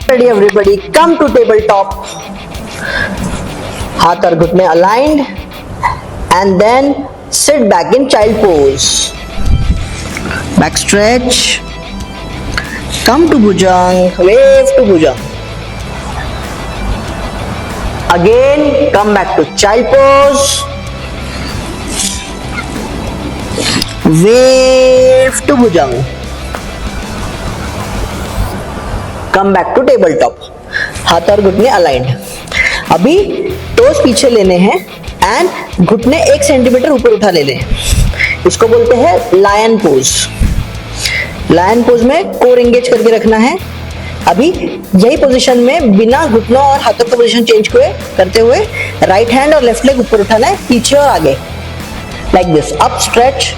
Ready everybody, come to tabletop. हाथ और घुटने aligned and then sit back in child pose. Back stretch. Come to Bhujang, wave to Bhujang. Again, come back to child pose. Wave to Bhujang. Come back to tabletop. हाथ और घुटने aligned. अभी toast पीछे लेने हैं and घुटने 1 centimetre ऊपर उठा ले लें. इसको बोलते हैं लायन पोज. लायन पोज में कोर एंगेज करके रखना है. अभी यही पोजीशन में बिना घुटनों और हाथों का पोजीशन चेंज करते हुए राइट हैंड और लेफ्ट लेग ऊपर उठाना है, पीछे और आगे, like this. Up stretch,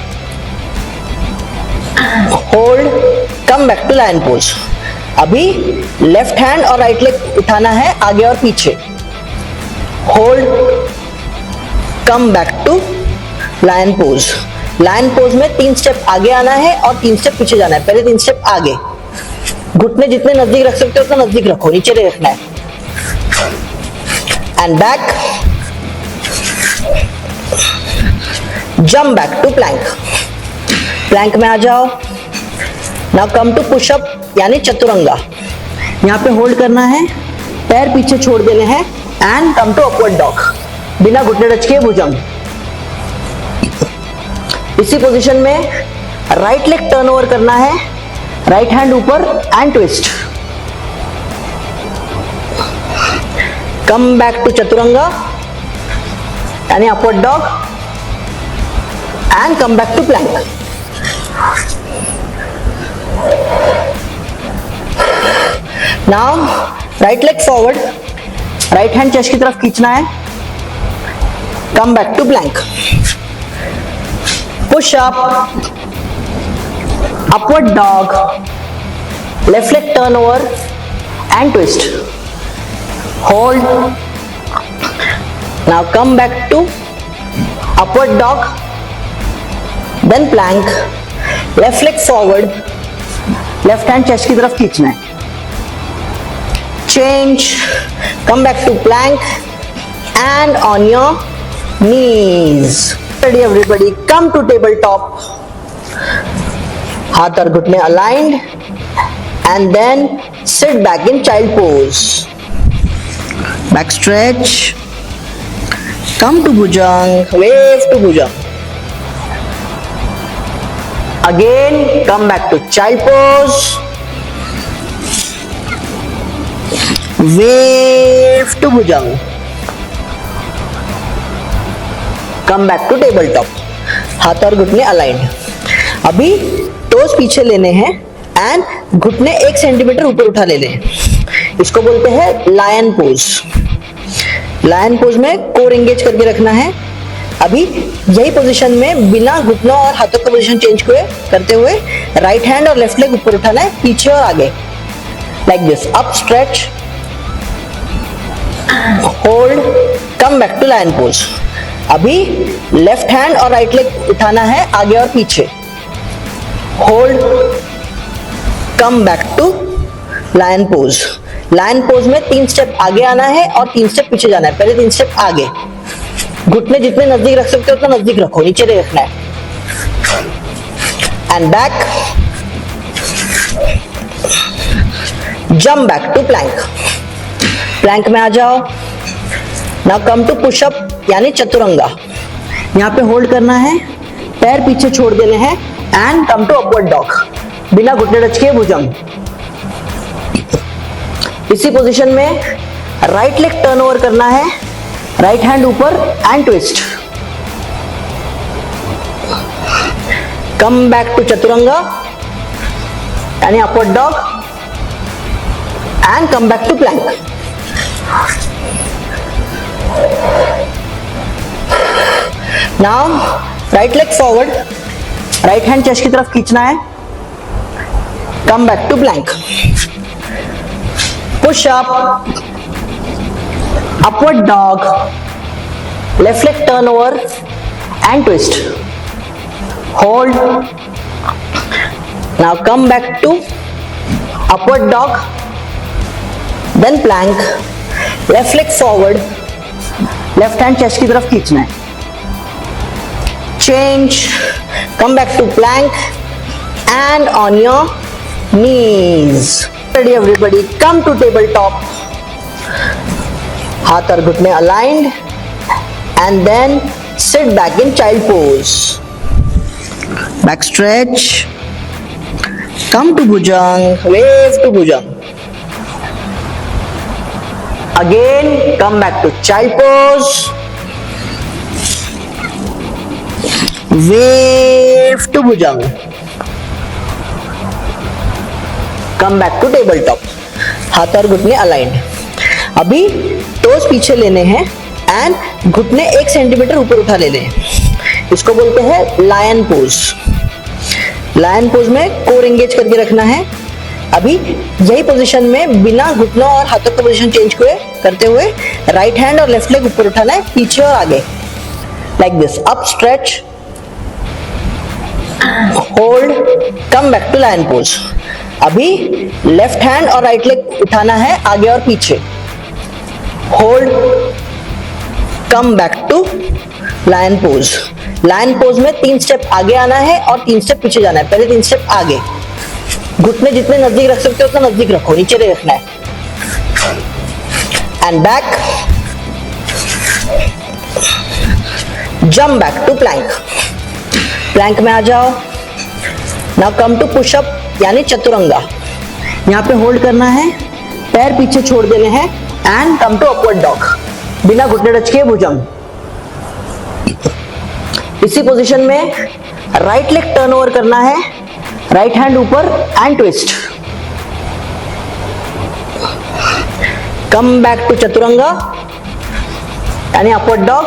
hold, come back to lion pose. अभी लेफ्ट हैंड और राइट लेग उठाना है आगे और पीछे, hold, come back to lion pose. Lion pose में 3 स्टेप आगे आना है और 3 स्टेप पीछे जाना है. पहले 3 स्टेप आगे, घुटने जितने नजदीक रख सकते हो उतना नजदीक रखो, नीचे नहीं रखना है. And back, jump back to plank. Plank में आ जाओ. नाउ कम टू पुशअप यानी चतुरंगा. यहाँ पे होल्ड करना है, पैर पीछे छोड़ देने हैं and come to upward dog. बिना घुटने टच किए भुजंग. इसी पोजीशन में राइट लेग टर्न ओवर करना है, राइट हैंड ऊपर and twist. Come back to chaturanga यानी upward dog and come back to plank. Now right leg forward, right hand chest की तरफ खींचना है. Come back to plank. Push up, upward dog, left leg turn over and twist. Hold. Now come back to upward dog, then plank. Left leg forward, left hand chest की तरफ खींचना है. Change, come back to plank and on your knees. Ready everybody, come to tabletop. हाथ और घुटने aligned and then sit back in child pose. Back stretch. Come to Bhujang, wave to Bhujang. Again, come back to child pose. Wave to Bhujang. Come back to tabletop. हाथ और घुटने aligned. अभी toast पीछे लेने हैं and घुटने 1 centimetre ऊपर उठा ले लें. इसको बोलते हैं लायन पोज. लायन पोज में कोर एंगेज करके रखना है. अभी यही पोजीशन में बिना घुटनों और हाथों का पोजीशन चेंज करते हुए राइट हैंड और लेफ्ट लेग ऊपर उठाना है, पीछे और आगे, like this. Up stretch, hold, come back to lion pose. अभी लेफ्ट हैंड और राइट लेग उठाना है आगे और पीछे, hold, come back to lion pose. Lion pose में 3 स्टेप आगे आना है और 3 स्टेप पीछे जाना है. पहले 3 स्टेप आगे, घुटने जितने नजदीक रख सकते हो उतना नजदीक रखो, नीचे नहीं रखना है. And back, jump back to plank. Plank में आ जाओ. नाउ कम टू पुशअप यानी चतुरंगा. यहाँ पे होल्ड करना है, पैर पीछे छोड़ देने हैं and come to upward dog. बिना घुटने टच किए भुजंग. इसी पोजीशन में राइट लेग टर्न ओवर करना है, राइट हैंड ऊपर and twist. Come back to chaturanga यानी upward dog and come back to plank. Now right leg forward, right hand chest की तरफ खींचना है. Come back to plank. Push up, upward dog, left leg turn over and twist. Hold. Now come back to upward dog, then plank. Left leg forward, left hand chest की तरफ खींचना है. Change, come back to Planck and on your knees. Ready everybody, come to tabletop. हाथ और घुटने aligned and then sit back in child pose. Back stretch. Come to Bhujang, wave to Bhujang. Again, come back to child pose. Wave to Bhujang. Come back to tabletop. हाथ और घुटने aligned. अभी toast पीछे लेने हैं and घुटने 1 centimetre ऊपर उठा लेने हैं. इसको बोलते हैं लायन पोज. लायन पोज में कोर एंगेज करके रखना है. अभी यही पोजीशन में बिना घुटनों और हाथों का पोजीशन चेंज करते हुए राइट हैंड और लेफ्ट लेग ऊपर उठाना है, पीछे और आगे, like this. Up stretch, hold, come back to lion pose. अभी लेफ्ट हैंड और राइट लेग उठाना है आगे और पीछे, hold, come back to lion pose. Lion pose में 3 स्टेप आगे आना है और 3 स्टेप पीछे जाना है. पहले 3 स्टेप आगे, घुटने जितने नजदीक रख सकते हो उतना नजदीक रखो, नीचे नहीं रखना है. And back, jump back to plank. Plank में आ जाओ. नाउ कम टू पुशअप यानी चतुरंगा. यहाँ पे होल्ड करना है, पैर पीछे छोड़ देने हैं and come to upward dog. बिना घुटने टच किए भुजंग. इसी पोजीशन में राइट लेग टर्न ओवर करना है, राइट हैंड ऊपर and twist. Come back to chaturanga यानी upward dog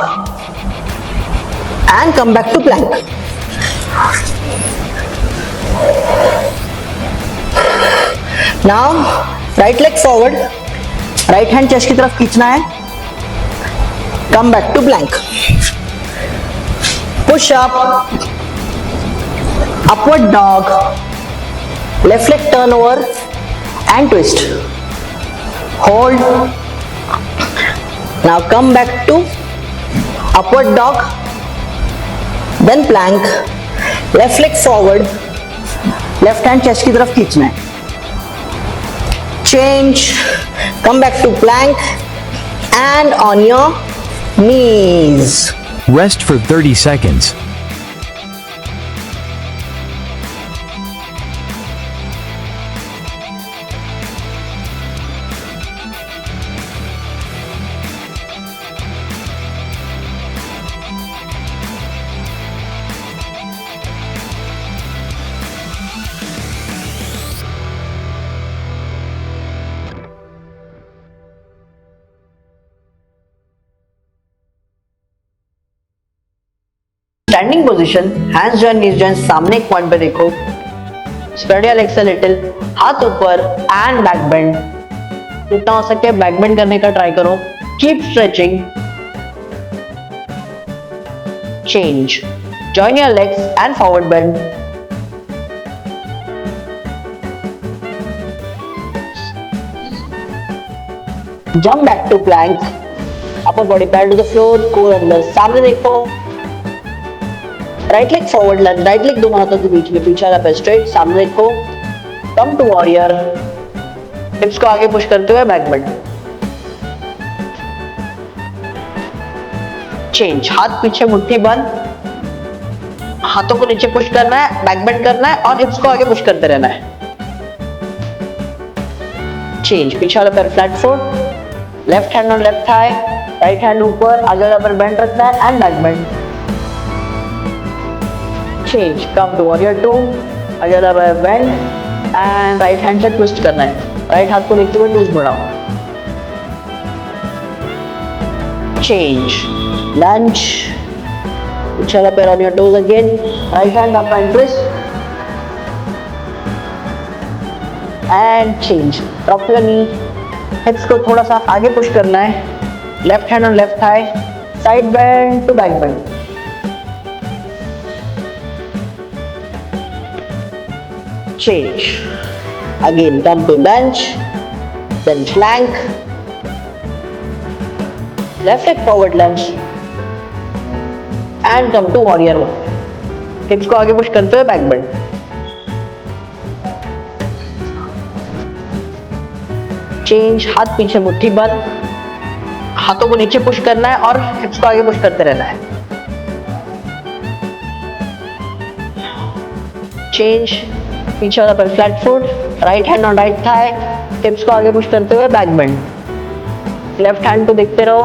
and come back to plank. Now right leg forward, right hand chest की तरफ खींचना है. Come back to plank. Push up, upward dog, left leg turn over and twist, hold. Now come back to upward dog, then plank, left leg forward, left hand chest की तरफ खींचना है. Change, come back to plank and on your knees. Rest for 30 seconds. Standing position, hands join, knees join, सामने एक point पे देखो. Spread your legs a little, हाथ ऊपर एंड बैक बेंड. जितना हो सके बैक बेंड करने का ट्राई करो. Keep stretching. Change, join your legs and forward bend. Jump back to plank. Upper body pad to the floor, core अंदर, सामने देखो. Right leg forward lunge, right leg दोनों हाथों के बीच में, पीछे वाला स्ट्रेट, सामने देखो. Come to warrior. हिप्स को आगे पुश करते हुए बैक बेंड. चेंज, हाथ पीछे, मुट्ठी बंद, हाथों को नीचे पुश करना है, बैक बेंड करना है और हिप्स को आगे पुश करते रहना है. चेंज, पीछे वाला पैर flat foot, left hand on left thigh, right hand ऊपर, आगे वाला पैर बेंड रखना है and back bend. Change, come to warrior 2, अगला bend and right hand से twist करना है. राइट हाथ को देखते हुए twist बढ़ाओ. Change, lunge, पीछे पैर on your toes again, right hand up and twist and change. Drop your knee, hips को थोड़ा सा आगे पुश करना है. Left hand on left thigh, side bend to back bend. change. Again, come to lunge, then plank, left leg forward lunge, and come to warrior one. हिप्स को आगे push करते हुए बैक बेंड. चेंज, हाथ पीछे मुट्ठी बंद, हाथों को नीचे पुश करना है और हिप्स को आगे पुश करते रहना है. चेंज, पीछे वाला पर flat foot, right hand on right thigh, हिप्स को आगे पुश करते हुए बैक बेंड. लेफ्ट हैंड को देखते रहो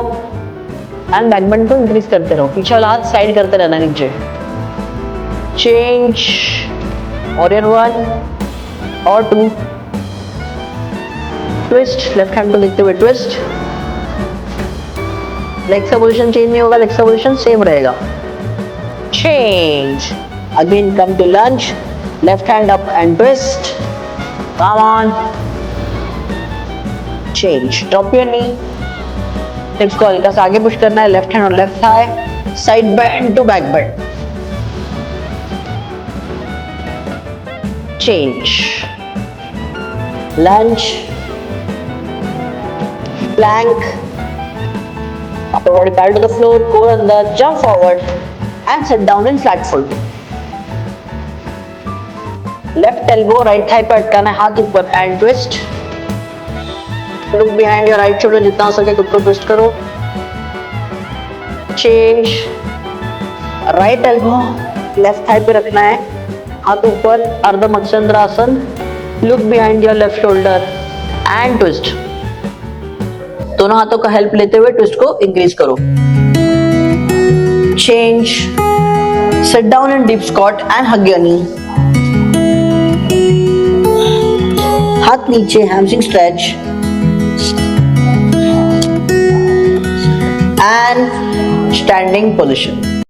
एंड बैक बेंड को इंक्रीज करते रहो. पीछे वाला हाथ साइड करते रहना नीचे. चेंज, वॉरियर 1 और 2, ट्विस्ट, लेफ्ट हैंड को देखते हुए ट्विस्ट. लेग का पोजीशन चेंज नहीं होगा, लेग का पोजीशन सेम रहेगा. Change, again come to lunge, left hand up and twist. Come on. Change, drop your knee, hips को हल्का सा आगे पुश करना है. लेफ्ट हैंड और left thigh, side bend to back bend. Change, lunge, plank, upper body parallel to the floor, core under, jump forward and sit down in flat foot. Left elbow right thigh पे अटकाना है, हाथ ऊपर and twist. Look behind your right shoulder, जितना हो सके खुद को twist करो. Change, right elbow left thigh पे रखना है, हाथ ऊपर, अर्ध Matsyendrasana. Look behind your left shoulder and twist. दोनों हाथों का हेल्प लेते हुए ट्विस्ट को इंक्रीज करो. Change, sit down in deep squat and hug your knee. हाथ नीचे, hamstring stretch and standing position.